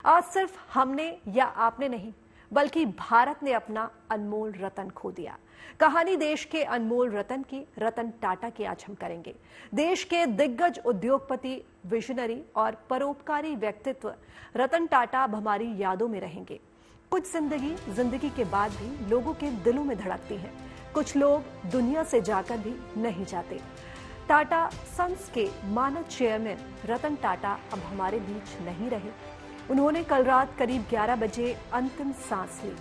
आज सिर्फ हमने या आपने नहीं बल्कि भारत ने अपना अनमोल रतन खो दिया। कहानी देश के अनमोल रतन की, रतन टाटा की आज हम करेंगे। देश के दिग्गज उद्योगपति, विजनरी और परोपकारी व्यक्तित्व रतन टाटा अब हमारी यादों में रहेंगे। कुछ जिंदगी के बाद भी लोगों के दिलों में धड़कती है। कुछ लोग दुनिया से जाकर भी नहीं जाते। टाटा सन्स के मानव चेयरमैन रतन टाटा अब हमारे बीच नहीं रहे। उन्होंने कल रात करीब 11 बजे अंतिम सांस ली।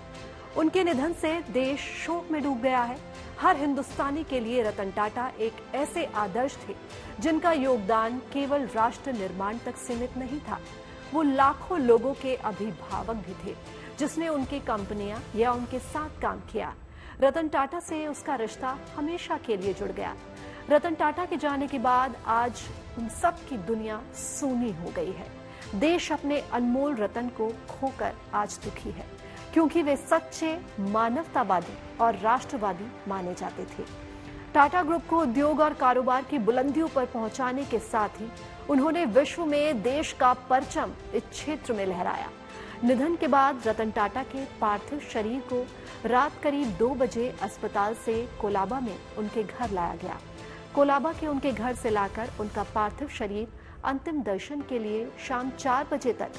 उनके निधन से देश शोक में डूब गया है। हर हिंदुस्तानी के लिए रतन टाटा एक ऐसे आदर्श थे जिनका योगदान केवल राष्ट्र निर्माण तक सीमित नहीं था। वो लाखों लोगों के अभिभावक भी थे जिसने उनकी कंपनियां या उनके साथ काम किया। रतन टाटा से उसका रिश्ता हमेशा के लिए जुड़ गया। रतन टाटा के जाने के बाद आज उन सब की दुनिया सूनी हो गई है। देश अपने अनमोल रतन को खोकर आज दुखी है, क्योंकि वे सच्चे मानवतावादी और राष्ट्रवादी माने जाते थे। टाटा ग्रुप को उद्योग और कारोबार की बुलंदियों पर पहुंचाने के साथ ही उन्होंने विश्व में देश का परचम इस क्षेत्र में लहराया। निधन के बाद रतन टाटा के पार्थिव शरीर को रात करीब 2 बजे अस्पताल से कोलाबा में उनके घर लाया गया। कोलाबा के उनके घर से लाकर उनका पार्थिव शरीर अंतिम दर्शन के लिए शाम 4 बजे तक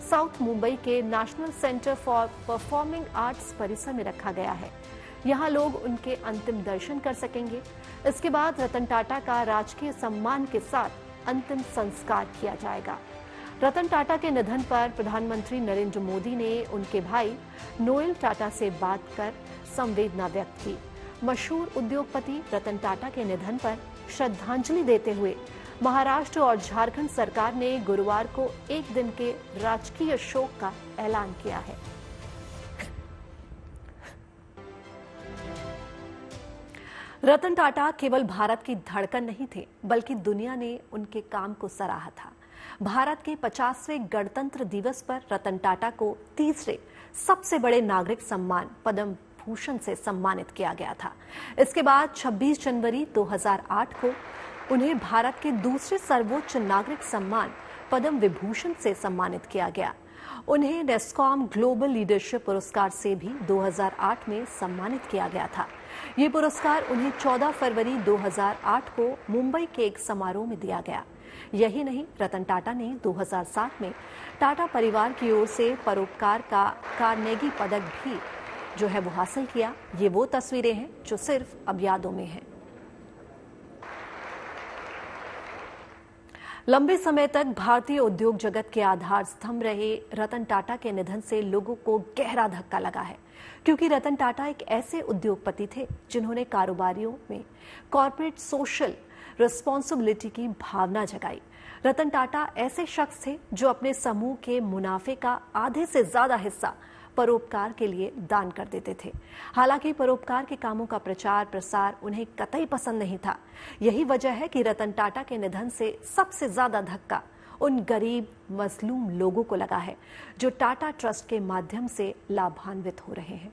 साउथ मुंबई के national centre for performing arts परिसर में रखा गया है। यहां लोग उनके अंतिम दर्शन कर सकेंगे। इसके बाद रतन टाटा का राजकीय सम्मान के साथ अंतिम संस्कार किया जाएगा। रतन टाटा के निधन पर प्रधानमंत्री नरेंद्र मोदी ने उनके भाई नोएल टाटा से बात कर संवेदना व्यक्त की। मशहूर उद्योगपति रतन टाटा के निधन पर श्रद्धांजलि देते हुए महाराष्ट्र और झारखंड सरकार ने गुरुवार को एक दिन के राजकीय शोक का ऐलान किया है। रतन टाटा केवल भारत की धड़कन नहीं थे, बल्कि दुनिया ने उनके काम को सराहा था। भारत के 50वें गणतंत्र दिवस पर रतन टाटा को तीसरे सबसे बड़े नागरिक सम्मान पद्म भूषण से सम्मानित किया गया था। इसके बाद 26 जनवरी 2008 को उन्हें भारत के दूसरे सर्वोच्च नागरिक सम्मान पद्म विभूषण से सम्मानित किया गया। उन्हें नेस्कॉम ग्लोबल लीडरशिप पुरस्कार से भी 2008 में सम्मानित किया गया था। ये पुरस्कार उन्हें 14 फरवरी 2008 को मुंबई के एक समारोह में दिया गया। यही नहीं, रतन टाटा ने 2007 में टाटा परिवार की ओर से परोपकार का कार्नेगी पदक भी जो है वो हासिल किया। ये वो तस्वीरें हैं जो सिर्फ अब यादों में हैं। लंबे समय तक भारतीय उद्योग जगत के आधार स्तंभ रहे रतन टाटा के निधन से लोगों को गहरा धक्का लगा है, क्योंकि रतन टाटा एक ऐसे उद्योगपति थे जिन्होंने कारोबारियों में कॉर्पोरेट सोशल रिस्पॉन्सिबिलिटी की भावना जगाई। रतन टाटा ऐसे शख्स थे जो अपने समूह के मुनाफे का आधे से ज्यादा हिस्सा परोपकार के लिए दान कर देते थे। हालांकि परोपकार के कामों का प्रचार प्रसार उन्हें कतई पसंद नहीं था। यही वजह है कि रतन टाटा के निधन से सबसे ज्यादा धक्का उन गरीब मजलूम लोगों को लगा है जो टाटा ट्रस्ट के माध्यम से लाभान्वित हो रहे हैं।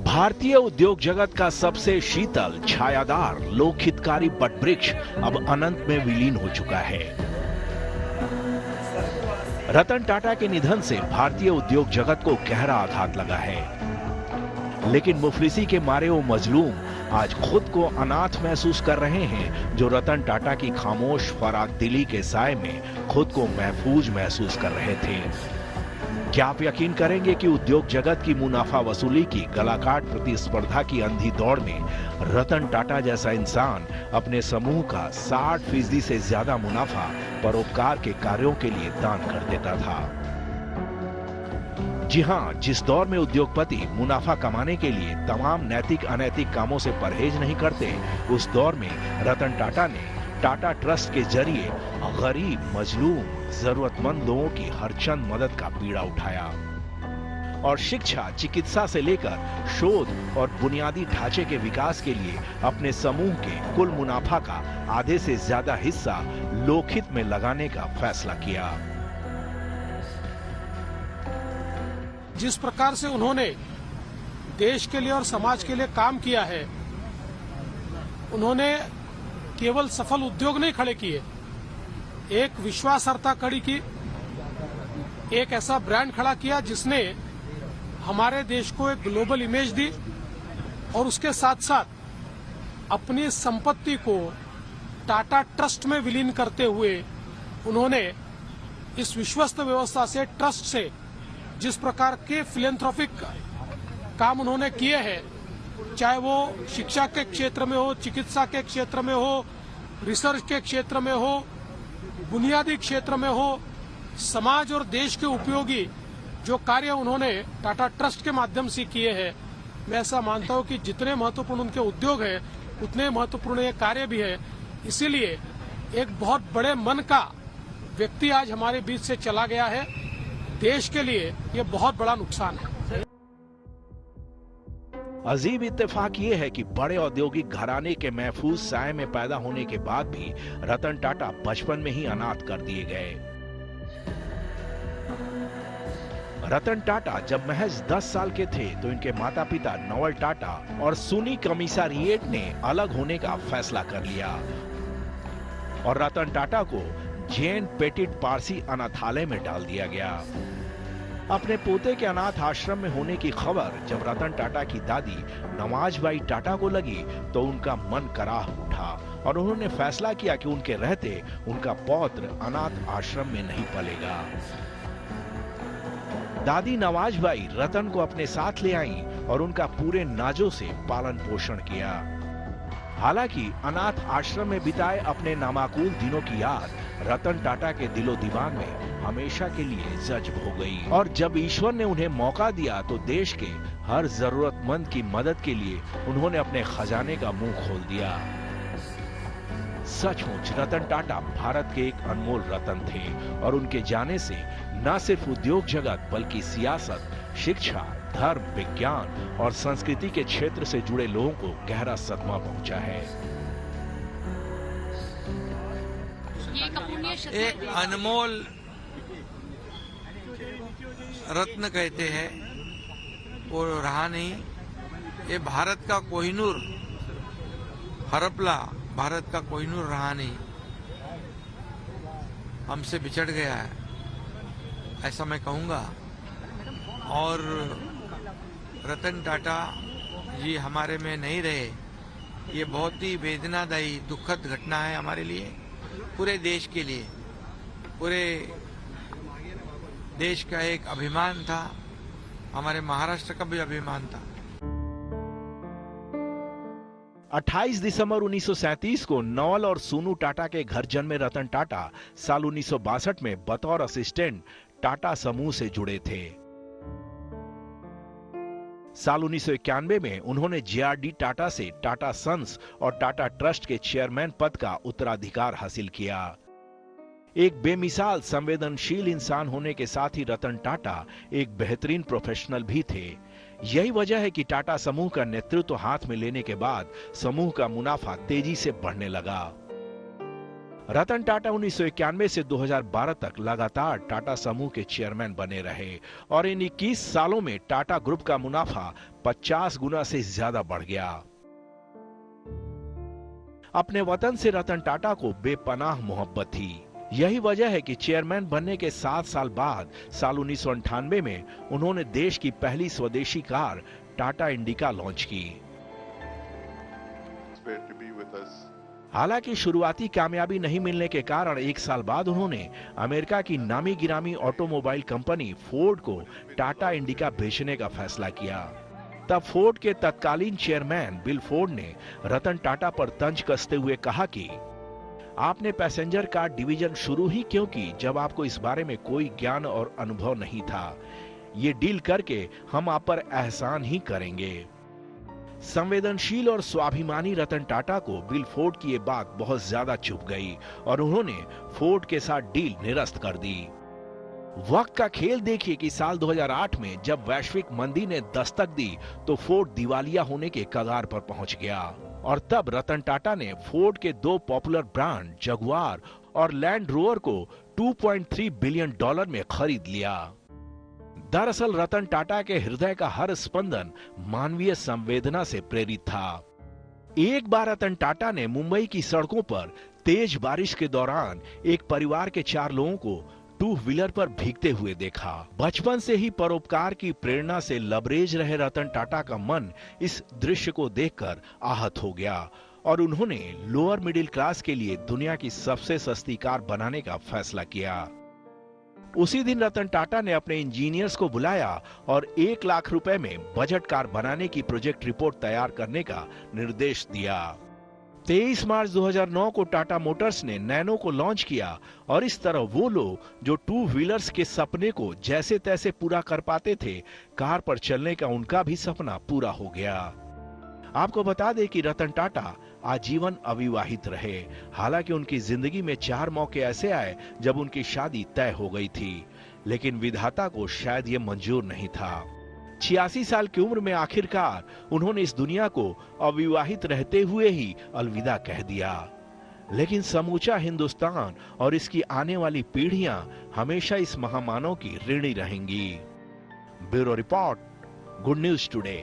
भारतीय उद्योग जगत का सबसे शीतल छायादार लोकहितकारी वटवृक्ष अब अनंत में विलीन हो चुका है। रतन टाटा के निधन से भारतीय उद्योग जगत को गहरा आघात लगा है, लेकिन मुफलिसी के मारे वो मजलूम आज खुद को अनाथ महसूस कर रहे हैं जो रतन टाटा की खामोश फराग दिली के साए में खुद को महफूज महसूस कर रहे थे। क्या आप यकीन करेंगे कि उद्योग जगत की मुनाफा वसूली की गलाकाट प्रतिस्पर्धा की अंधी दौड़ में रतन टाटा जैसा इंसान अपने समूह का 60% से ज्यादा मुनाफा परोपकार के कार्यों के लिए दान कर देता था। जी हाँ, जिस दौर में उद्योगपति मुनाफा कमाने के लिए तमाम नैतिक अनैतिक कामों से परहेज नहीं करते, उस दौर में रतन टाटा ने टाटा ट्रस्ट के जरिए गरीब, मजलूम, जरूरतमंद लोगों की हर चंद मदद का बीड़ा उठाया और शिक्षा, चिकित्सा से लेकर शोध और बुनियादी ढांचे के विकास के लिए अपने समूह के कुल मुनाफा का आधे से ज्यादा हिस्सा लोकहित में लगाने का फैसला किया। जिस प्रकार से उन्होंने देश के लिए और समाज के लिए काम किया है, उन्होंने केवल सफल उद्योग नहीं खड़े किए, एक विश्वासार्हता खड़ी की, एक ऐसा ब्रांड खड़ा किया जिसने हमारे देश को एक ग्लोबल इमेज दी और उसके साथ साथ अपनी संपत्ति को टाटा ट्रस्ट में विलीन करते हुए उन्होंने इस विश्वस्त व्यवस्था से, ट्रस्ट से जिस प्रकार के फिलेंथ्रोपिक काम उन्होंने किए हैं, चाहे वो शिक्षा के क्षेत्र में हो, चिकित्सा के क्षेत्र में हो, रिसर्च के क्षेत्र में हो, बुनियादी क्षेत्र में हो, समाज और देश के उपयोगी जो कार्य उन्होंने टाटा ट्रस्ट के माध्यम से किए हैं, मैं ऐसा मानता हूं कि जितने महत्वपूर्ण उनके उद्योग हैं उतने महत्वपूर्ण ये कार्य भी है। इसीलिए एक बहुत बड़े मन का व्यक्ति आज हमारे बीच से चला गया है। देश के लिए ये बहुत बड़ा नुकसान है। अजीब इत्तेफाक ये है कि बड़े औद्योगिक घराने के महफूज साए में पैदा होने के बाद भी रतन टाटा बचपन में ही अनाथ कर दिए गए। रतन टाटा जब महज 10 साल के थे तो इनके माता पिता नवल टाटा और सुनी कमिश्नरिएट ने अलग होने का फैसला कर लिया और रतन टाटा को जैन पेटिट पारसी अनाथालय में डाल दिया गया। अपने पोते के अनाथ आश्रम में होने की खबर जब रतन टाटा की दादी नवाजबाई टाटा को लगी तो उनका मन कराह उठा और उन्होंने फैसला किया कि उनके रहते उनका पौत्र अनाथ आश्रम में नहीं पलेगा। दादी नवाजबाई रतन को अपने साथ ले आई और उनका पूरे नाजों से पालन पोषण किया। हालांकि अनाथ आश्रम में बिताए अपने नामाकुल दिनों की याद रतन टाटा के दिलो दिमाग में हमेशा के लिए जज्ब हो गई और जब ईश्वर ने उन्हें मौका दिया तो देश के हर जरूरतमंद की मदद के लिए उन्होंने अपने खजाने का मुंह खोल दिया। सचमुच रतन टाटा भारत के एक अनमोल रतन थे और उनके जाने से न सिर्फ उद्योग जगत बल्कि सियासत, शिक्षा, धर्म, विज्ञान और संस्कृति के क्षेत्र से जुड़े लोगों को गहरा सदमा पहुंचा है। एक अनमोल रत्न कहते हैं, वो रहा नहीं। ये भारत का कोहिनूर, हरपला भारत का कोहिनूर रहा नहीं, हमसे बिछड़ गया है, ऐसा मैं कहूंगा। और रतन टाटा जी हमारे में नहीं रहे, ये बहुत ही वेदनादायी दुखद घटना है हमारे लिए, पूरे देश के लिए। पूरे देश का एक अभिमान था, हमारे महाराष्ट्र का भी अभिमान था। 28 दिसंबर 1937 को नवल और सोनू टाटा के घर जन्मे रतन टाटा साल 1962 में बतौर असिस्टेंट टाटा समूह से जुड़े थे। साल 1991 में उन्होंने जेआरडी टाटा से टाटा सन्स और टाटा ट्रस्ट के चेयरमैन पद का उत्तराधिकार हासिल किया। एक बेमिसाल संवेदनशील इंसान होने के साथ ही रतन टाटा एक बेहतरीन प्रोफेशनल भी थे। यही वजह है कि टाटा समूह का नेतृत्व हाथ में लेने के बाद समूह का मुनाफा तेजी से बढ़ने लगा। रतन टाटा 1991 से 2012 तक लगातार टाटा समूह के चेयरमैन बने रहे और इन 21 सालों में टाटा ग्रुप का मुनाफा 50 गुना से ज्यादा बढ़ गया। अपने वतन से रतन टाटा को बेपनाह मोहब्बत थी। यही वजह है कि चेयरमैन बनने के 7 साल बाद साल 1998 में उन्होंने देश की पहली स्वदेशी कार टाटा इंडिका लॉन्च की। हालांकि शुरुआती कामयाबी नहीं मिलने के कारण 1 साल बाद उन्होंने अमेरिका की नामी गिरामी ऑटोमोबाइल कंपनी फोर्ड को टाटा इंडिका बेचने का फैसला किया। तब फोर्ड के तत्कालीन चेयरमैन बिल फोर्ड ने रतन टाटा पर तंज कसते हुए कहा कि आपने पैसेंजर कार डिवीजन शुरू ही क्यों की जब आपको इस बारे में कोई ज्ञान और अनुभव नहीं था। ये डील करके हम आप पर एहसान ही करेंगे। संवेदनशील और स्वाभिमानी रतन टाटा को बिल फोर्ड की ये बात बहुत ज्यादा चुभ गई और उन्होंने फोर्ड के साथ डील निरस्त कर दी। वक्त का खेल देखिए कि साल 2008 में जब वैश्विक मंदी ने दस्तक दी तो फोर्ड दिवालिया होने के कगार पर पहुंच गया और तब रतन टाटा ने फोर्ड के 2 पॉपुलर ब्रांड जगुआर और लैंड रोवर को $2.3 बिलियन में खरीद लिया। दरअसल रतन टाटा के हृदय का हर स्पंदन मानवीय संवेदना से प्रेरित था। एक बार रतन टाटा ने मुंबई की सड़कों पर तेज बारिश के दौरान एक परिवार के 4 लोगों को 2 व्हीलर पर भीगते हुए देखा। बचपन से ही परोपकार की प्रेरणा से लबरेज रहे रतन टाटा का मन इस दृश्य को देखकर आहत हो गया और उन्होंने लोअर मिडिल क्लास के लिए दुनिया की सबसे सस्ती कार बनाने का फैसला किया। उसी दिन रतन टाटा ने अपने इंजीनियर्स को बुलाया और 1 लाख रुपए में बजट कार बनाने की प्रोजेक्ट रिपोर्ट तैयार करने का निर्देश दिया। 23 मार्च 2009 को टाटा मोटर्स ने नैनो को लॉन्च किया और इस तरह वो लोग जो 2 व्हीलर्स के सपने को जैसे तैसे पूरा कर पाते थे, कार पर चलने का उनका भी सपना पूरा हो गया। आपको बता दें कि रतन टाटा आजीवन अविवाहित रहे। हालांकि उनकी जिंदगी में 4 मौके ऐसे आए जब उनकी शादी तय हो गई थी, लेकिन विधाता को शायद ये मंजूर नहीं था। 86 साल की उम्र में आखिरकार उन्होंने इस दुनिया को अविवाहित रहते हुए ही अलविदा कह दिया। लेकिन समूचा हिंदुस्तान और इसकी आने वाली पीढ़ियां हमेशा इस महामानव की ऋणी रहेंगी। Bureau report, good news today.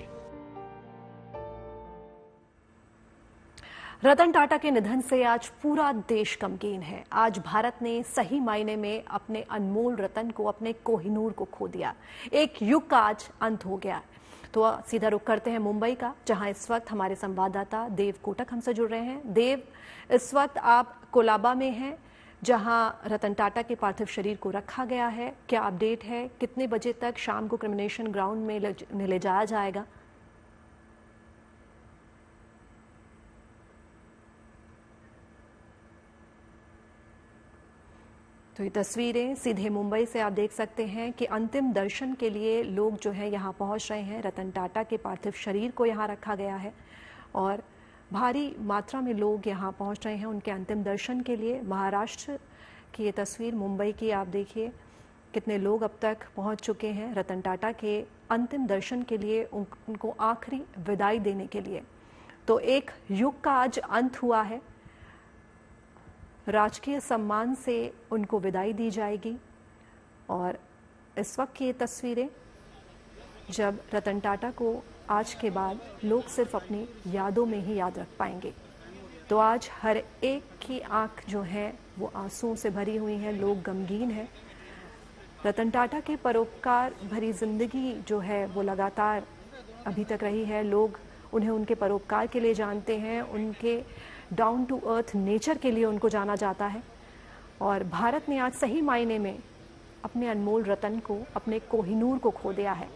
Ratan Tata के निधन से आज पूरा देश गमगीन है। आज भारत ने सही मायने में अपने अनमोल रतन को, अपने कोहिनूर को खो दिया। एक युग का आज अंत हो गया। तो सीधा रुख करते हैं मुंबई का, जहां इस वक्त हमारे संवाददाता देव कोटक हमसे जुड़ रहे हैं। देव, इस वक्त आप कोलाबा में हैं, जहां रतन टाटा के पार्थिव शरीर को रखा गया है। क्या अपडेट है? कितने बजे तक शाम को क्रिमिनेशन ग्राउंड में ले जाया जाएगा? तो ये तस्वीरें सीधे मुंबई से आप देख सकते हैं कि अंतिम दर्शन के लिए लोग जो है यहाँ पहुँच रहे हैं। रतन टाटा के पार्थिव शरीर को यहाँ रखा गया है और भारी मात्रा में लोग यहाँ पहुँच रहे हैं उनके अंतिम दर्शन के लिए। महाराष्ट्र की ये तस्वीर मुंबई की आप देखिए, कितने लोग अब तक पहुँच चुके हैं रतन टाटा के अंतिम दर्शन के लिए, उनको आखिरी विदाई देने के लिए। तो एक युग का आज अंत हुआ है। राजकीय सम्मान से उनको विदाई दी जाएगी और इस वक्त की ये तस्वीरें, जब रतन टाटा को आज के बाद लोग सिर्फ अपनी यादों में ही याद रख पाएंगे। तो आज हर एक की आंख जो है वो आंसुओं से भरी हुई है, लोग गमगीन हैं। रतन टाटा के परोपकार भरी जिंदगी जो है वो लगातार अभी तक रही है। लोग उन्हें उनके परोपकार के लिए जानते हैं, उनके डाउन टू अर्थ नेचर के लिए उनको जाना जाता है और भारत ने आज सही मायने में अपने अनमोल रतन को, अपने कोहिनूर को खो दिया है।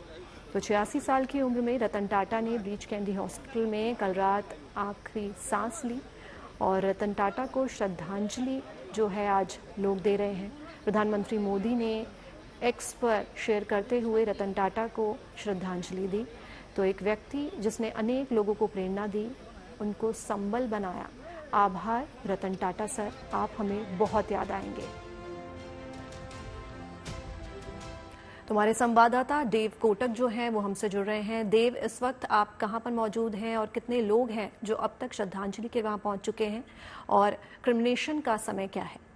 तो 86 साल की उम्र में रतन टाटा ने ब्रीच कैंडी हॉस्पिटल में कल रात आखिरी सांस ली और रतन टाटा को श्रद्धांजलि जो है आज लोग दे रहे हैं। प्रधानमंत्री मोदी ने एक्स पर शेयर करते हुए रतन टाटा को श्रद्धांजलि दी। तो एक व्यक्ति जिसने अनेक लोगों को प्रेरणा दी, उनको संबल बनाया। आभार रतन टाटा सर, आप हमें बहुत याद आएंगे। तुम्हारे संवाददाता देव कोटक जो हैं वो हमसे जुड़ रहे हैं। देव, इस वक्त आप कहां पर मौजूद हैं और कितने लोग हैं जो अब तक श्रद्धांजलि के वहां पहुंच चुके हैं और क्रिमिनेशन का समय क्या है?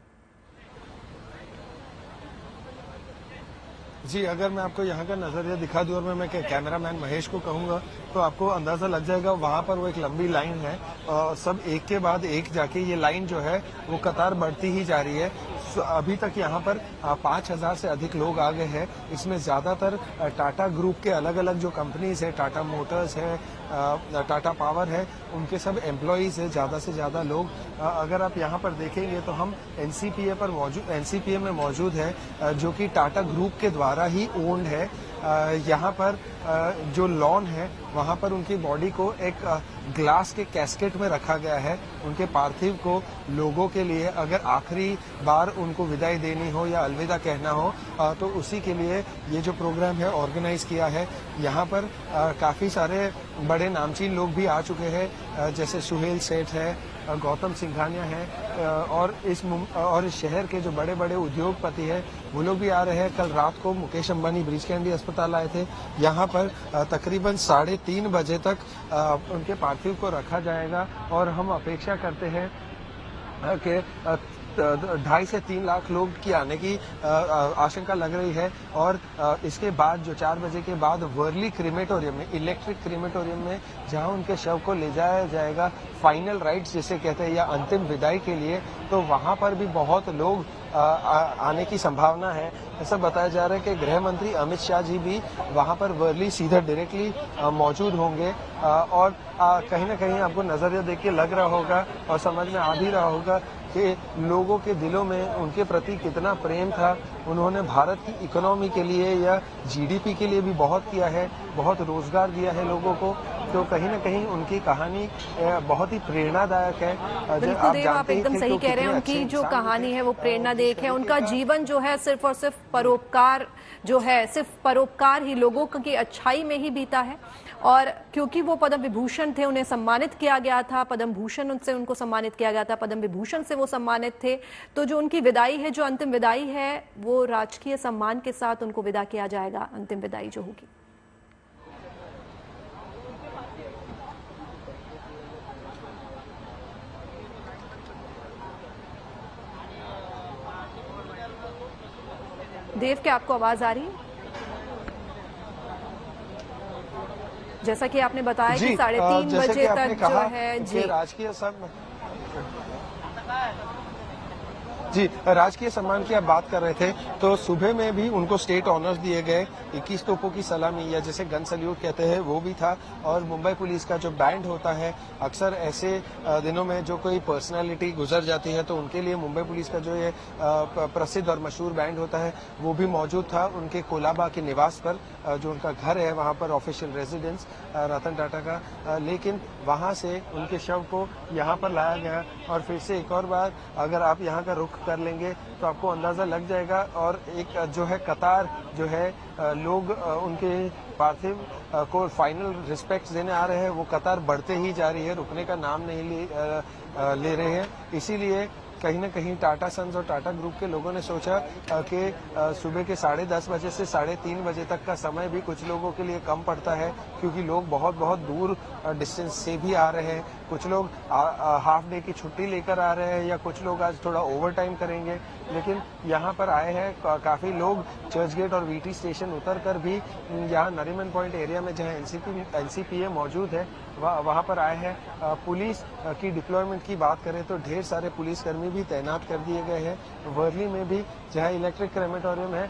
जी, अगर मैं आपको यहाँ का नजरिया दिखा दूं और मैं कैमरामैन महेश को कहूंगा तो आपको अंदाजा लग जाएगा। वहाँ पर वो एक लंबी लाइन है और सब एक के बाद एक जाके ये लाइन जो है वो कतार बढ़ती ही जा रही है। अभी तक यहाँ पर 5000 से अधिक लोग आ गए हैं। इसमें ज्यादातर टाटा ग्रुप के अलग अलग जो कंपनीज है, टाटा मोटर्स है, टाटा पावर है, उनके सब एम्प्लॉयज़ है, ज़्यादा से ज़्यादा लोग। अगर आप यहाँ पर देखेंगे तो हम एनसीपीए में मौजूद है, जो कि टाटा ग्रुप के द्वारा ही ओन्ड है। यहाँ पर जो लॉन है वहाँ पर उनकी बॉडी को एक ग्लास के कैस्केट में रखा गया है। उनके पार्थिव को लोगों के लिए अगर आखिरी बार उनको विदाई देनी हो या अलविदा कहना हो तो उसी के लिए ये जो प्रोग्राम है ऑर्गेनाइज किया है। यहाँ पर काफ़ी सारे बड़े नामचीन लोग भी आ चुके हैं, जैसे सुहेल सेठ है, गौतम सिंघानिया है, और इस शहर के जो बड़े बड़े उद्योगपति हैं वो लोग भी आ रहे हैं। कल रात को मुकेश अंबानी ब्रीच कैंडी अस्पताल आए थे। यहाँ पर तकरीबन 3:30 बजे तक उनके पार्थिव को रखा जाएगा और हम अपेक्षा करते हैं कि 2.5 से 3 लाख लोग की आने की आशंका लग रही है। और इसके बाद जो 4 बजे के बाद वर्ली क्रीमेटोरियम में, इलेक्ट्रिक क्रीमेटोरियम में, जहां उनके शव को ले जाया जाएगा फाइनल राइट्स जिसे कहते हैं या अंतिम विदाई के लिए, तो वहां पर भी बहुत लोग आने की संभावना है। ऐसा बताया जा रहा है कि गृह मंत्री अमित शाह जी भी वहां पर वर्ली सीधा डायरेक्टली मौजूद होंगे। और कहीं ना कहीं आपको नजरिया देख के लग रहा होगा और समझ में आ भी रहा होगा कि लोगों के दिलों में उनके प्रति कितना प्रेम था। उन्होंने भारत की इकोनॉमी के लिए या जीडीपी के लिए भी बहुत किया है, बहुत रोजगार दिया है लोगों को। तो कहीं ना कहीं उनकी कहानी बहुत ही प्रेरणादायक है। बिल्कुल देव, आप एकदम सही कह रहे हैं। उनकी जो कहानी है वो प्रेरणादायक है। उनका जीवन जो है सिर्फ और सिर्फ परोपकार जो है, सिर्फ परोपकार ही, लोगों की अच्छाई में ही बीता है। और क्योंकि वो पद्म विभूषण थे, उन्हें सम्मानित किया गया था, पद्म भूषण से उनको सम्मानित किया गया था, पद्म विभूषण से वो सम्मानित थे। तो जो उनकी विदाई है, जो अंतिम विदाई है, वो राजकीय सम्मान के साथ उनको विदा किया जाएगा। अंतिम विदाई जो होगी देव, क्या आपको आवाज आ रही है? जैसा कि आपने बताया कि 3:30 बजे तक जो है राजकीय जी राजकीय सम्मान की आप बात कर रहे थे, तो सुबह में भी उनको स्टेट ऑनर्स दिए गए। 21 तोपों की सलामी या जिसे गन सल्यूट कहते हैं वो भी था। और मुंबई पुलिस का जो बैंड होता है, अक्सर ऐसे दिनों में जो कोई पर्सनालिटी गुजर जाती है तो उनके लिए मुंबई पुलिस का जो ये प्रसिद्ध और मशहूर बैंड होता है वो भी मौजूद था उनके कोलाबा के निवास पर, जो उनका घर है वहां पर, ऑफिशियल रेजिडेंस रतन टाटा का। लेकिन वहां से उनके शव को यहाँ पर लाया गया। और फिर से एक और बार अगर आप यहाँ का रुख कर लेंगे तो आपको अंदाजा लग जाएगा। और एक जो है कतार जो है, लोग उनके पार्थिव को फाइनल रिस्पेक्ट देने आ रहे हैं, वो कतार बढ़ते ही जा रही है, रुकने का नाम नहीं ले रहे हैं। इसीलिए कहीं ना कहीं टाटा सन्स और टाटा ग्रुप के लोगों ने सोचा कि सुबह के 10:30 बजे से 3:30 बजे तक का समय भी कुछ लोगों के लिए कम पड़ता है, क्योंकि लोग बहुत बहुत दूर डिस्टेंस से भी आ रहे हैं। कुछ लोग हाफ डे की छुट्टी लेकर आ रहे हैं, या कुछ लोग आज थोड़ा ओवर टाइम करेंगे। लेकिन यहाँ पर आए हैं काफी लोग चर्च गेट और वीटी स्टेशन उतर कर भी यहाँ नरीमन पॉइंट एरिया में जहाँ एनसीपीए मौजूद है वहाँ पर आए हैं। पुलिस की डिप्लॉयमेंट की बात करें तो ढेर सारे पुलिसकर्मी भी तैनात कर दिए गए हैं। वर्ली में भी जहाँ इलेक्ट्रिक क्रेमेटोरियम है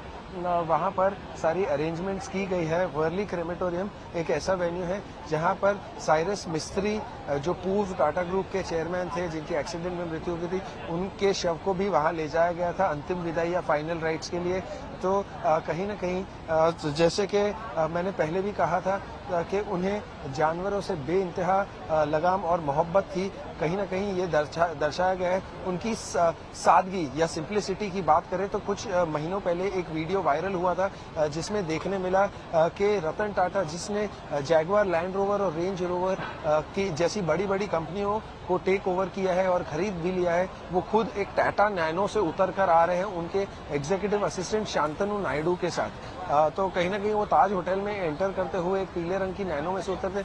वहाँ पर सारी अरेंजमेंट्स की गई है। वर्ली क्रेमेटोरियम एक ऐसा वेन्यू है जहाँ पर साइरस मिस्त्री, जो पूर्व टाटा ग्रुप के चेयरमैन थे जिनकी एक्सीडेंट में मृत्यु हुई थी, उनके शव को भी वहाँ ले जाया गया था अंतिम विदाई या फाइनल राइट्स के लिए। तो कहीं ना कहीं जैसे कि मैंने पहले भी कहा था कि उन्हें जानवरों से बेइंतहा लगाम और मोहब्बत थी, कहीं ना कहीं ये दर्शाया गया है। उनकी सादगी या सिंप्लिसिटी की बात करें तो कुछ महीनों पहले एक वीडियो वायरल हुआ था जिसमें देखने मिला कि रतन टाटा, जिसने जैगुआर, लैंड रोवर और रेंज रोवर की जैसी बड़ी बड़ी कंपनियों को टेक ओवर किया है और खरीद भी लिया है, वो खुद एक टाटा नैनो से उतर कर आ रहे हैं उनके एग्जीक्यूटिव असिस्टेंट शांतनु नायडू के साथ। तो कहीं ना कहीं वो ताज होटल में एंटर करते हुए एक पीले रंग की नैनो में से उतरते,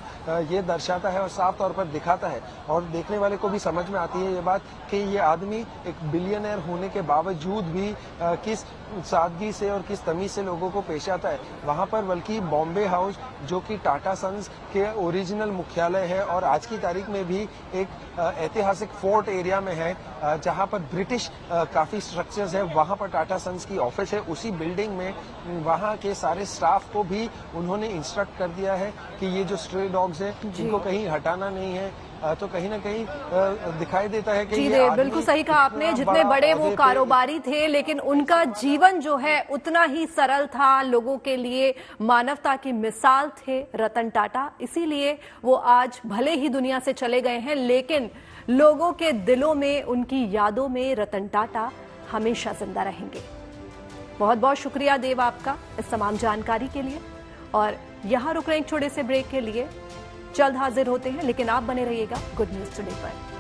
ये दर्शाता है और साफ तौर पर दिखाता है और देखने वाले को भी समझ में आती है ये बात कि ये आदमी एक बिलियनर होने के बावजूद भी किस सादगी से और किस तमीज से लोगों को पेश आता है। वहां पर बल्कि बॉम्बे हाउस, जो कि टाटा सन्स के ओरिजिनल मुख्यालय है और आज की तारीख में भी एक ऐतिहासिक फोर्ट एरिया में है जहां पर ब्रिटिश काफी स्ट्रक्चर्स है, वहां पर टाटा सन्स की ऑफिस है। उसी बिल्डिंग में वहां के सारे स्टाफ को भी उन्होंने इंस्ट्रक्ट कर दिया है कि ये जो स्ट्रे डॉग्स है इनको कहीं हटाना नहीं है, तो कहीं ना कहीं दिखाई देता है कि जी ये बिल्कुल सही कहा आपने। जितने बड़े वो कारोबारी थे, लेकिन उनका जीवन जो है उतना ही सरल था, लोगों के लिए मानवता की मिसाल थे रतन टाटा। इसीलिए वो आज भले ही दुनिया से चले गए हैं, लेकिन लोगों के दिलों में, उनकी यादों में रतन टाटा हमेशा जिंदा रहेंगे। बहुत बहुत शुक्रिया देव आपका इस तमाम जानकारी के लिए। और यहां रुक रहे हैं एक छोटे से ब्रेक के लिए, जल्द हाजिर होते हैं, लेकिन आप बने रहिएगा गुड न्यूज टुडे पर।